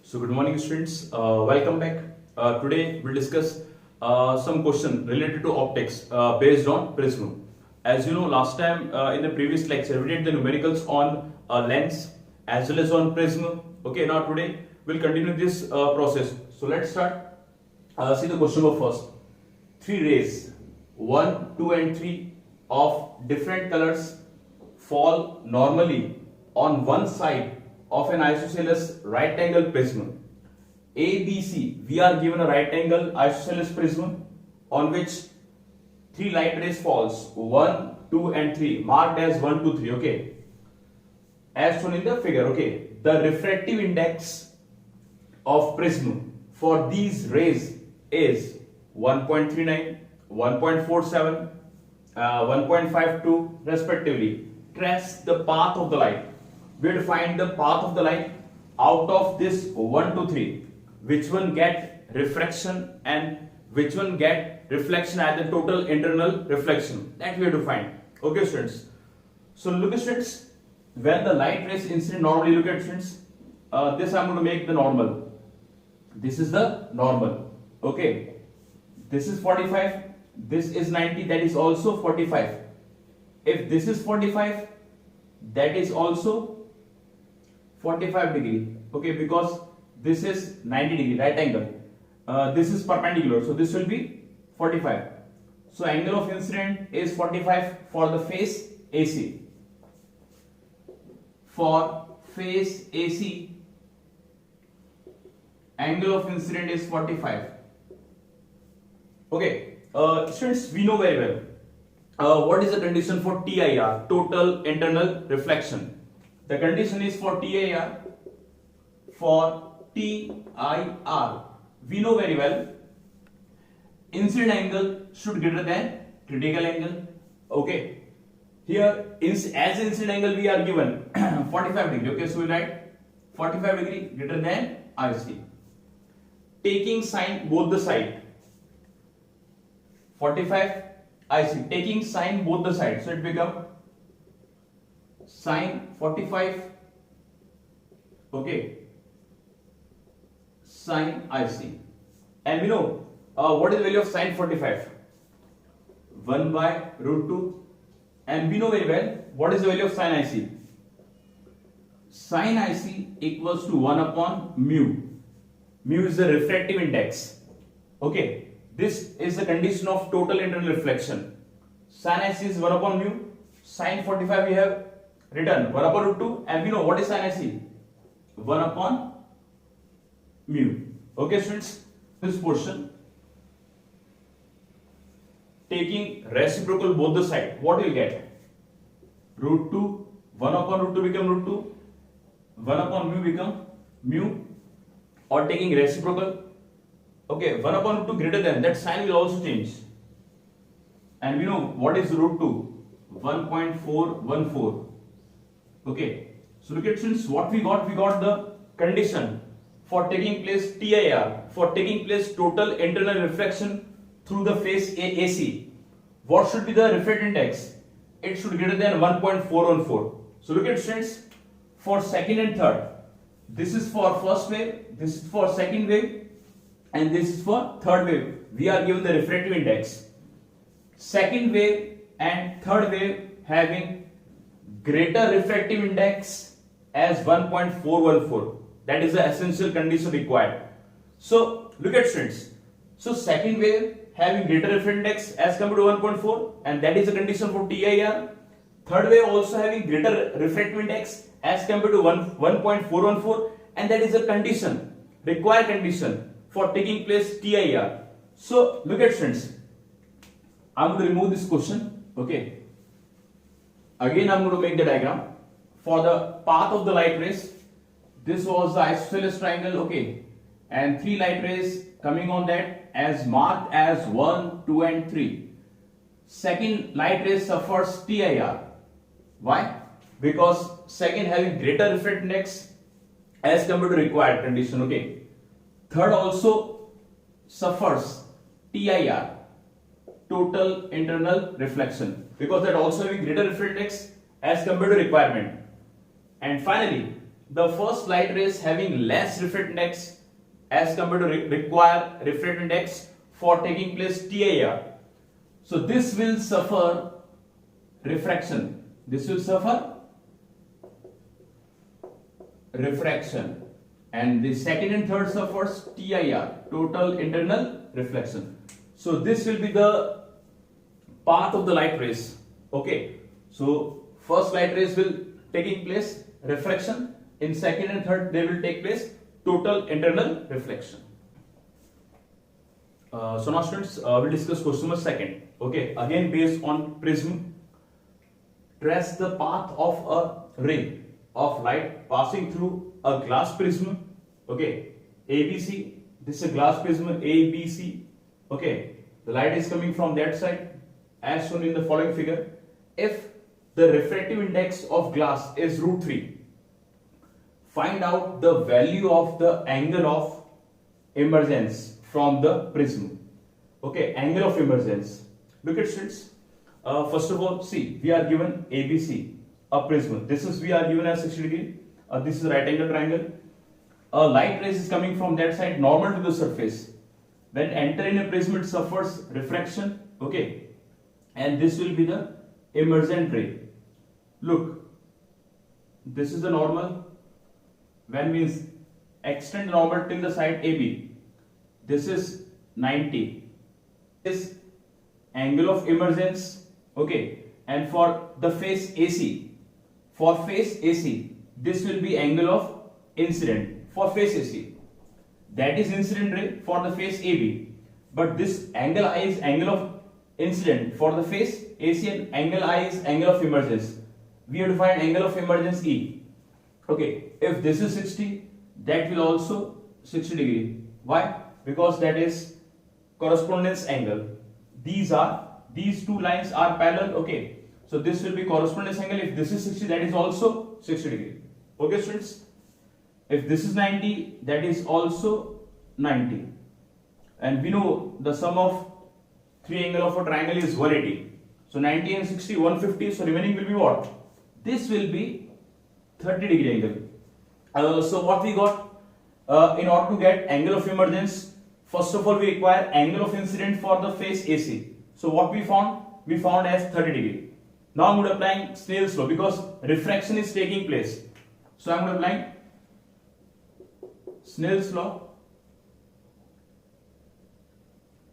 So good morning students, welcome back. Today we'll discuss some question related to optics based on prism. As you know, last time in the previous lecture we did the numericals on lens as well as on prism. Okay, now today we'll continue this process. So let's start. See the question of first. Three rays 1, 2 and 3 of different colors fall normally on one side of an isosceles right angle prism. ABC, we are given a right angle isosceles prism on which three light rays falls 1, 2 and 3 marked as 1, 2, 3. Okay, as shown in the figure. Okay, the refractive index of prism for these rays is 1.39, 1.47, 1.52 respectively. Trace the path of the light. We will find the path of the light out of this 1 to 3. Which one get refraction and which one get reflection as the total internal reflection, that we have to find. Okay students, so look at students, when the light rays incident normally, look at students, this I am going to make the normal. This is the normal. Okay, this is 45, this is 90, that is also 45. If this is 45, that is also 45 degree. Okay, because this is 90 degree right angle, this is perpendicular, so this will be 45. So angle of incident is 45 for the face AC. For face AC, angle of incident is 45. Okay, students, we know very well what is the condition for TIR, total internal reflection. The condition is for TIR, we know very well incident angle should greater than critical angle. Okay, here as incident angle we are given 45 degree. Okay, so we write 45 degree greater than IC. Taking sine both the side, 45 IC, taking sine both the sides, so it become sine 45. Okay, sine IC, and we know what is the value of sine 45? 1 by root 2, and we know very well what is the value of sine IC? Sine IC equals to 1 upon mu. Mu is the refractive index. Okay, this is the condition of total internal reflection. Sine IC is 1 upon mu. Sine 45 we have written 1 upon root 2, and we know what is sine IC? 1 upon mu. Okay students, this portion, taking reciprocal both the side, what will get? Root 2, 1 upon root 2 become root 2, 1 upon mu become mu, or taking reciprocal. Okay, 1 upon root 2 greater than, that sign will also change. And we know what is root 2? 1.414. Okay, so look at students, what we got? We got the condition for taking place TIR, for taking place total internal reflection through the face AC. What should be the refractive index? It should be greater than 1.414. So look at students, for second and third, this is for first wave, this is for second wave, and this is for third wave. We are given the refractive index. Second wave and third wave having greater refractive index as 1.414. That is the essential condition required. So look at students. So second wave having greater refractive index as compared to 1.4, and that is the condition for TIR. Third wave also having greater refractive index as compared to 1.414, and that is the condition, required condition for taking place TIR. So look at students, I am going to remove this question. Okay, again I am going to make the diagram for the path of the light rays. This was the isosceles triangle. Okay, and three light rays coming on that as marked as 1, 2 and 3. Second light ray suffers TIR. Why? Because second having greater refractive index as compared to required condition. Okay, third also suffers TIR, total internal reflection, because that also having greater refractive index as compared to requirement. And finally, the first light ray is having less refractive index as compared to require refractive index for taking place TIR. So this will suffer refraction. This will suffer refraction, and the second and third suffers TIR, total internal reflection. So this will be the path of the light rays. Okay, so first light rays will taking place refraction, in second and third they will take place total internal reflection. So now students, we'll discuss question number second. Okay, again based on prism. Trace the path of a ray of light passing through a glass prism. Okay, ABC. This is a glass prism ABC. Okay, the light is coming from that side as shown in the following figure. If the refractive index of glass is √3, find out the value of the angle of emergence from the prism. Okay, angle of emergence. Look at students. First of all, see, we are given ABC, a prism. This is we are given as 60 degree. This is right angle triangle. A light rays is coming from that side, normal to the surface. When enter in a prism, it suffers refraction. Okay, and this will be the emergent ray. Look, this is the normal. When means extend normal till the side AB. This is 90. This angle of emergence. Okay, and for the face AC, this will be angle of incident for face AC. That is incident ray for the face AB. But this angle I is angle of incident for the face AC, and angle I is angle of emergence. We have to find angle of emergence E. Okay, if this is 60, that will also 60 degree. Why? Because that is correspondence angle. These two lines are parallel. Okay, so this will be correspondence angle. If this is 60, that is also 60 degree. Okay students, if this is 90, that is also 90, and we know the sum of three angle of a triangle is 180. So 90 and 60, 150. So remaining will be what? This will be 30 degree angle. So what we got, in order to get angle of emergence, first of all we require angle of incident for the face AC. So what we found? We found as 30 degree. Now I'm applying Snell's law because refraction is taking place. So I'm applying Snell's law,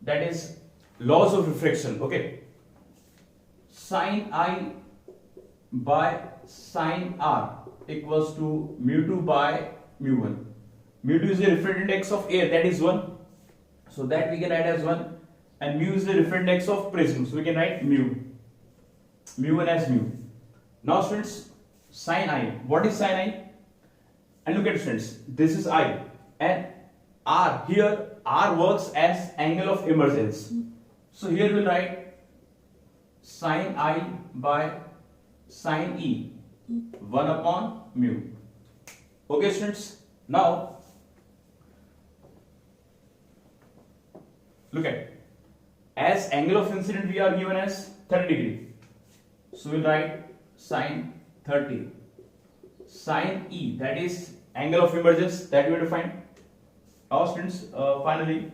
that is laws of refraction. Okay, sin I by sin R equals to mu2 by mu1. Mu2 is the refractive index of air, that is 1. So that we can write as 1. And mu is the refractive index of prism. So we can write mu1 as mu. Now students, sin I. What is sin I? And look at students, this is I. And R, here R works as angle of emergence. So here we'll write sin I by sin E, 1 upon mu. Okay students, now look at, as angle of incident we are given as 30 degree. So we'll write sin 30. Sin E, that is angle of emergence, that we have to find. Now students, finally,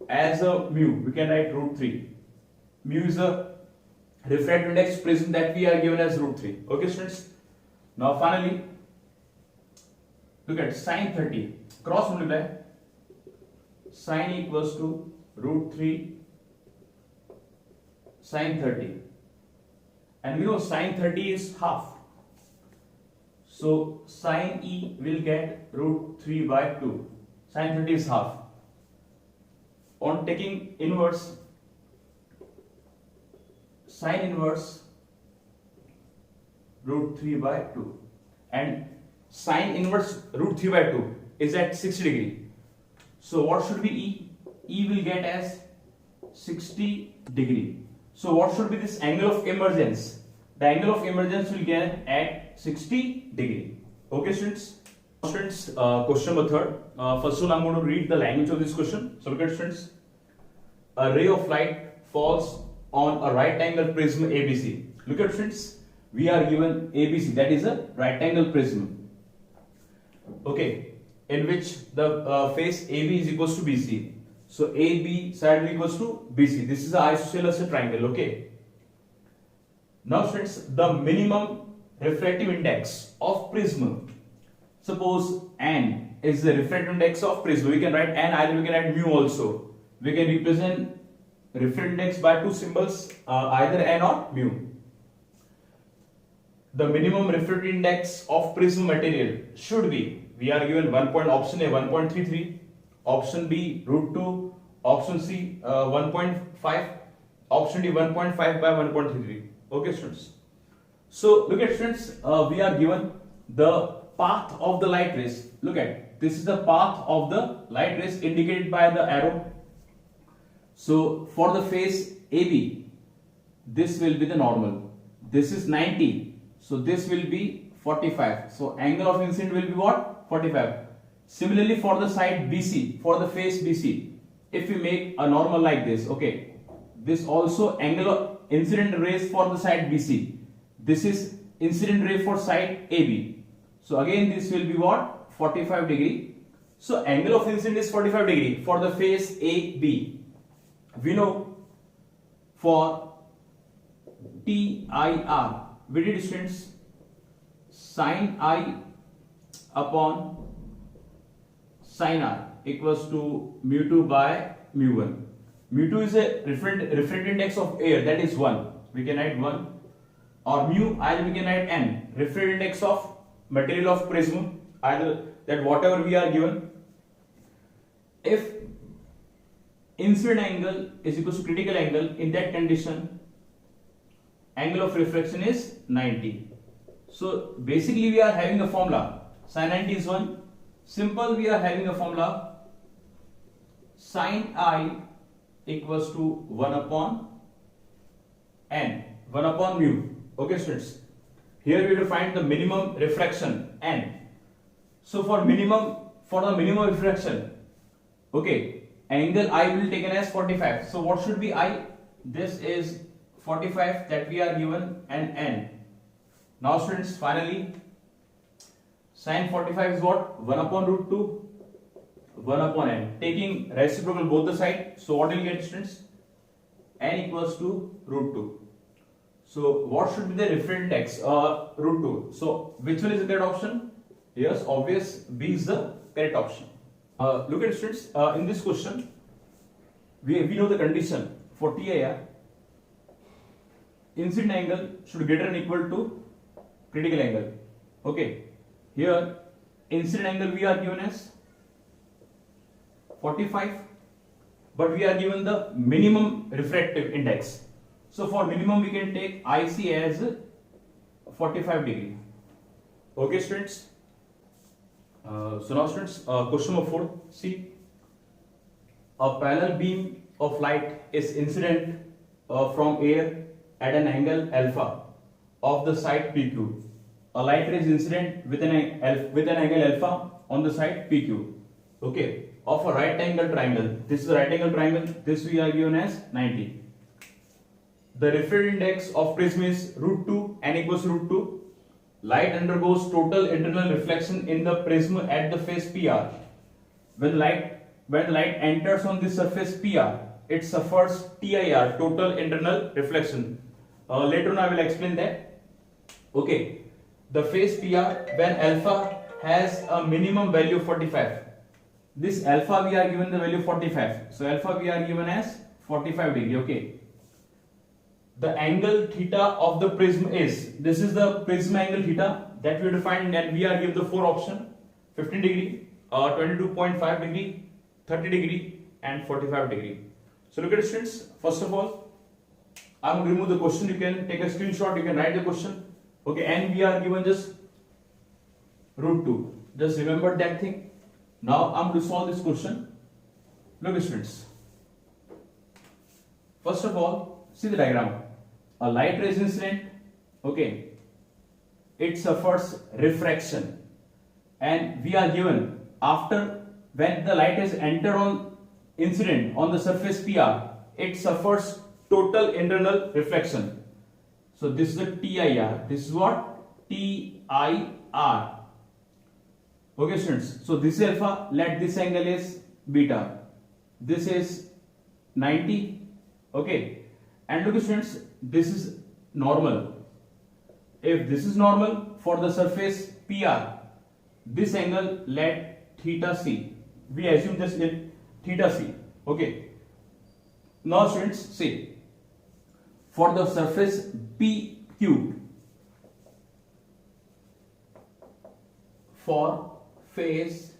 as a mu, we can write √3. Mu is a refractive index prism that we are given as √3. Okay students. Now finally, look at sin 30. Cross multiply. Sin equals to √3 sin 30. And we know sin 30 is half. So sin E will get √3 by 2. Sin 30 is half. On taking inverse, sin inverse √3 by 2. And sin inverse √3 by 2 is at 60 degree. So what should be E? E will get as 60 degree. So what should be this angle of emergence? The angle of emergence will get at 60 degree. Okay students? Students, question number third. First of all, I'm going to read the language of this question. So look at students. A ray of light falls on a right angle prism ABC. Look at students. we are given ABC, that is a right angle prism. Okay, in which the face AB is equals to BC. So AB side is equals to BC. This is the isosceles triangle. Okay. Now students, the minimum refractive index of prism. Suppose N is the refractive index of prism. We can write N, either we can write mu also. We can represent refractive index by two symbols, either N or mu. The minimum refractive index of prism material should be, we are given option A 1.33, option B √2, option C 1.5, option D 1.5 by 1.33. Okay students. So look at students, we are given the path of the light rays. Look at, this is the path of the light rays indicated by the arrow. So for the face AB, this will be the normal. This is 90. So this will be 45. So angle of incident will be what? 45. Similarly for the side BC, for the face BC, if we make a normal like this, okay, this also angle of incident rays for the side BC. This is incident ray for side AB. So again this will be what? 45 degree. So angle of incident is 45 degree for the face AB. We know for TIR, we did students, sin I upon sin R equals to mu2 by mu1. Mu2 is a refractive index of air, that is 1. We can write 1. Or mu, either we can write N, refractive index of material of prism, either that whatever we are given. If incident angle is equal to critical angle, in that condition angle of refraction is 90. So basically we are having a formula, sin 90 is 1. Simple, we are having a formula, sin I equals to 1 upon N, 1 upon mu. Okay students, here we will find the minimum refraction N. So for the minimum refraction, okay, angle I will taken as 45. So what should be I? This is 45 that we are given, and N. Now students, finally sin 45 is what? 1 upon √2, 1 upon N. Taking reciprocal both the sides, so what will you get students? N equals to √2. So what should be the refractive index? √2. So which one is the correct option? Yes, obvious, B is the correct option. Look at students, in this question, we know the condition for TIR. Incident angle should greater than equal to critical angle. Okay, here incident angle we are given as 45, but we are given the minimum refractive index. So for minimum we can take IC as 45 degree. Okay students. So now students, question number 4. See, a parallel beam of light is incident from air at an angle alpha of the side PQ. A light ray is incident with an angle alpha on the side PQ. Okay, of a right angle triangle. This is a right angle triangle. This we are given as 90. The refractive index of prism is √2, N equals √2. Light undergoes total internal reflection in the prism at the face PR. When light enters on the surface PR, it suffers TIR, total internal reflection. Later on I will explain that. Okay, the face PR, when alpha has a minimum value of 45. This alpha we are given the value 45. So alpha we are given as 45 degree. Okay. The angle theta of the prism is, this is the prism angle theta that we define, and we are given the 4 option: 15 degree, 22.5 degree, 30 degree and 45 degree. So look at it students, first of all I am going to remove the question. You can take a screenshot, you can write the question. Okay, and we are given just √2. Just remember that thing. Now I am going to solve this question. Look at students. First of all, see the diagram. A light ray is incident, okay, it suffers refraction, and we are given after, when the light is entered on incident on the surface PR, it suffers total internal reflection. So this is the TIR. This is what? TIR. Okay students, so this is alpha, let this angle is beta. This is 90. Okay, and look students, this is normal. If this is normal for the surface PR, this angle let theta C. We assume this in theta C. Okay. Now students, see, for the surface PQ, for face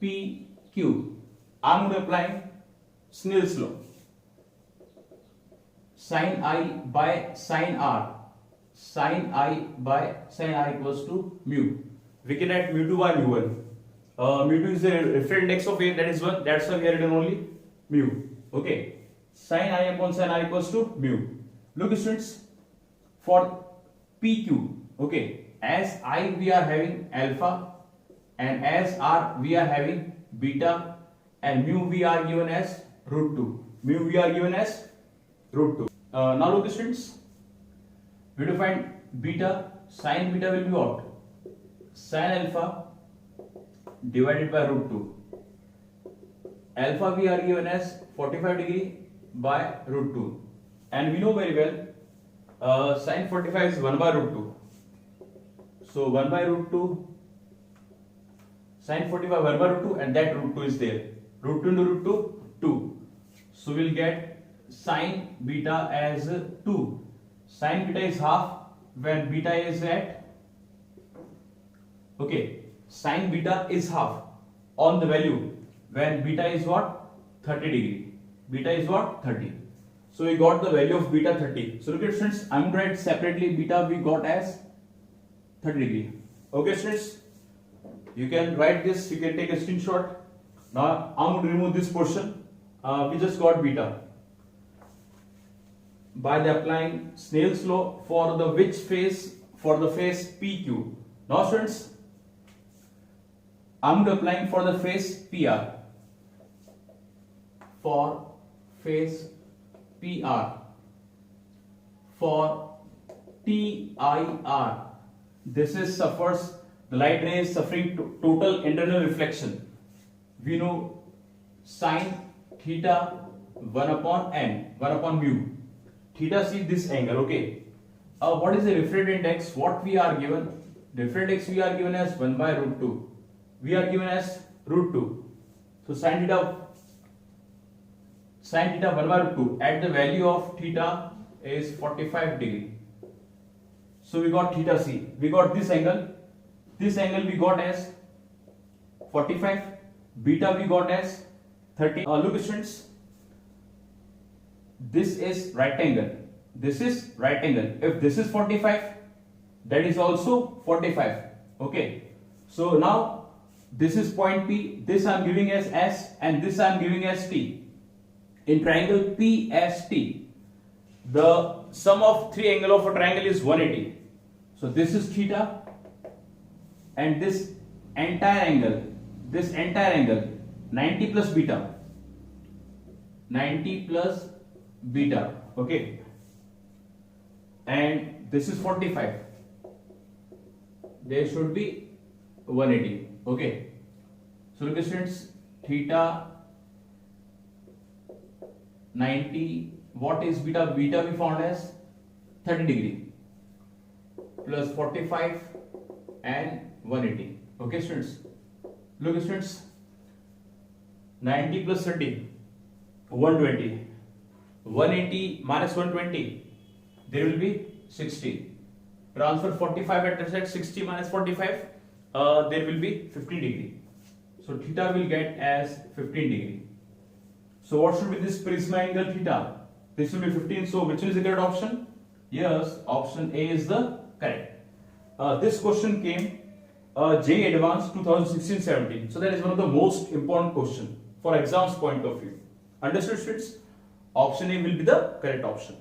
PQ, I'm going to apply Snell's law. Sin I by sin R. Sin I by sin R equals to mu. We can write mu2 by mu1. Mu2 is the reference index of A, that is 1. That's why we are written only mu. Okay. Sin I upon sin R equals to mu. Look students, for PQ, okay, as I we are having alpha, and as R we are having beta, and mu we are given as root 2. Mu we are given as root 2. Now look students, we have to find beta. Sin beta will be what? Sin alpha divided by root 2. Alpha we are given as 45 degree by root 2. And we know very well sin 45 is 1 by root 2. So 1 by root 2, sin 45 1 by root 2, and that root 2 is there. Root 2 into root 2, 2. So we'll get sin beta as 2. Sin beta is half when beta is at, okay, sin beta is half on the value when beta is what? 30 degree. Beta is what? 30. So we got the value of beta 30. So look at students, I'm going to write separately beta we got as 30 degree. Okay students, you can write this, you can take a screenshot. Now I'm going to remove this portion. We just got beta by the applying Snell's law for the which phase? For the phase PQ. Now students, I'm applying for the phase PR. For phase PR. For TIR, this is suffers, the light ray is suffering total internal reflection. We know sin theta 1 upon n, 1 upon mu. Theta C this angle, okay. What is the reference index? What we are given? Reference index we are given as 1 by root 2. We are given as root 2. So sin theta 1 by root 2 at the value of theta is 45 degree. So we got theta C. We got this angle. This angle we got as 45. Beta we got as 30. Look students, this is right angle. This is right angle. If this is 45, that is also 45. Okay. So now this is point P. This I am giving as S, and this I am giving as T. In triangle PST, the sum of three angles of a triangle is 180. So this is theta, and this entire angle 90 plus beta, 90 plus beta, okay, and this is 45. There should be 180. Okay. So look at students, theta 90, what is beta? Beta we found as 30 degree plus 45 and 180. Okay students, look at students, 90 plus 30, 120, 180 minus 120, there will be 60. Transfer 45 at the side, 60 minus 45, there will be 15 degree. So theta will get as 15 degree. So what should be this prisma angle theta? This will be 15. So which is the correct option? Yes, option A is the correct. This question came JEE Advanced 2016-17. So that is one of the most important question for exams point of view. Understood students? Option A will be the correct option.